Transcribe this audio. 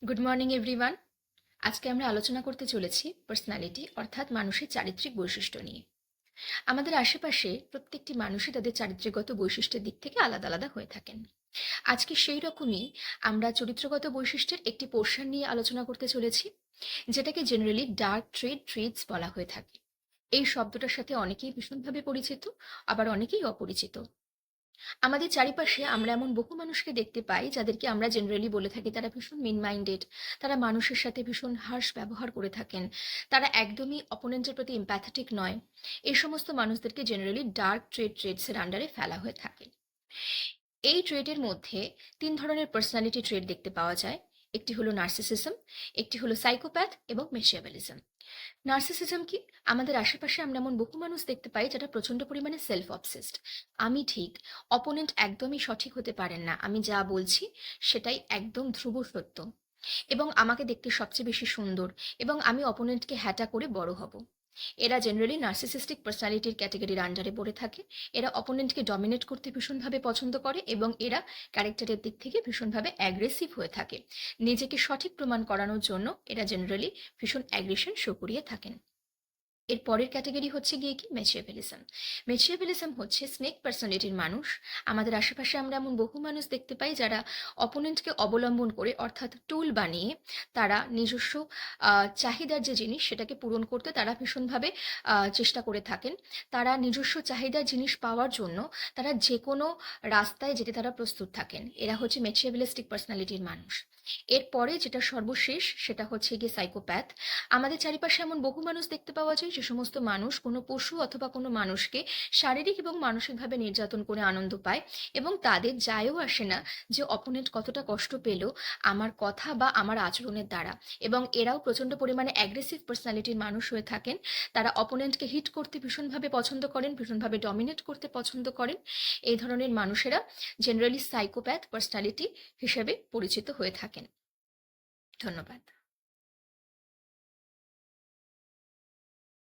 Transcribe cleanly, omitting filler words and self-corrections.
Good morning everyone. আজকে আমরা আলোচনা করতে চলেছি পার্সোনালিটি অর্থাৎ মানুষের চারিত্রিক বৈশিষ্ট্য নিয়ে। আমাদের আশেপাশে প্রত্যেকটি মানুষই তাদের চারিত্রিকগত বৈশিষ্ট্যের দিক থেকে আলাদা আলাদা হয়ে থাকেন। আজকে সেই রকমই আমরা চরিত্রগত বৈশিষ্ট্যের একটি পোর্শন নিয়ে আলোচনা করতে চলেছি, যেটাকে জেনারেলি ডার্ক ট্রেটস বলা হয়ে থাকে। এই শব্দটার সাথে অনেকেই ভীষণভাবে পরিচিত, আবার অনেকেই অপরিচিত। আমাদের চারিপাশে আমরা এমন বহু মানুষকে দেখতে পাই যাদেরকে আমরা জেনারেলি বলে থাকি তারা ভীষণ মিন মাইন্ডেড, তারা মানুষের সাথে ভীষণ হার্শ ব্যবহার করে থাকেন, তারা একদমই অপোনেন্টের প্রতি এমপ্যাথেটিক নয়। এই সমস্ত মানুষদেরকে জেনারেলি ডার্ক ট্রেডসের আন্ডারে ফেলা হয়ে থাকে। এই ট্রেডের মধ্যে তিন ধরনের পার্সোনালিটি ট্রেড দেখতে পাওয়া যায়। একটি হলো নার্সিসিজম, একটি হলো সাইকোপ্যাথ এবং মেশিয়াবেলিজম। নার্সিসিজম কি? আমাদের আশেপাশে আমরা এমন বহু মানুষ দেখতে পাই যারা প্রচন্ড পরিমাণে সেলফ অবসেসড। আমি ঠিক, অপোনেন্ট একদমই সঠিক হতে পারেন না, আমি যা বলছি সেটাই একদম ধ্রুব সত্য, এবং আমাকে দেখতে সবচেয়ে বেশি সুন্দর, এবং আমি অপোনেন্টকে হ্যাটা করে বড় হব। এরা জেনারেলি নার্সিসিস্টিক পার্সোনালিটির ক্যাটাগরির আন্ডারে পড়ে থাকে। এরা অপোনেন্টকে ডমিনেট করতে ভীষণভাবে পছন্দ করে, এবং এরা ক্যারেক্টারের দিক থেকে ভীষণভাবে অ্যাগ্রেসিভ হয়ে থাকে। নিজেকে সঠিক প্রমাণ করানোর জন্য এরা জেনারেলি ভীষণ অ্যাগ্রেশন শো করিয়ে থাকেন। এর পরের ক্যাটাগরি হচ্ছে গিয়ে কি মেচিয়াভেলিজম। মেচিয়াভেলিজম হচ্ছে স্নেক পার্সোনালিটির মানুষ। আমাদের আশেপাশে আমরা এমন বহু মানুষ দেখতে পাই যারা অপোনেন্টকে অবলম্বন করে অর্থাৎ টুল বানিয়ে তারা নিজস্ব চাহিদার যে জিনিস সেটাকে পূরণ করতে তারা ভীষণভাবে চেষ্টা করে থাকেন। তারা নিজস্ব চাহিদার জিনিস পাওয়ার জন্য তারা যে কোনো রাস্তায় যেতে তারা প্রস্তুত থাকেন। এরা হচ্ছে মেচিয়াভেলিস্টিক পার্সোনালিটির মানুষ। এরপরে যেটা সর্বশেষ সেটা হচ্ছে গিয়ে সাইকোপ্যাথ। আমাদের চারিপাশে এমন বহু মানুষ দেখতে পাওয়া যায় যে সমস্ত মানুষ কোনো পশু অথবা কোনো মানুষকে শারীরিক এবং মানসিকভাবে নির্যাতন করে আনন্দ পায়, এবং তাদের যায়ও আসে না যে অপোনেন্ট কতটা কষ্ট পেল আমার কথা বা আমার আচরণের দ্বারা। এবং এরাও প্রচণ্ড পরিমাণে অ্যাগ্রেসিভ পার্সোনালিটির মানুষ হয়ে থাকেন। তারা অপোনেন্টকে হিট করতে ভীষণভাবে পছন্দ করেন, ভীষণভাবে ডমিনেট করতে পছন্দ করেন। এই ধরনের মানুষেরা জেনারেলি সাইকোপ্যাথ পার্সোনালিটি হিসেবে পরিচিত হয়ে থাকেন। ধন্যবাদ।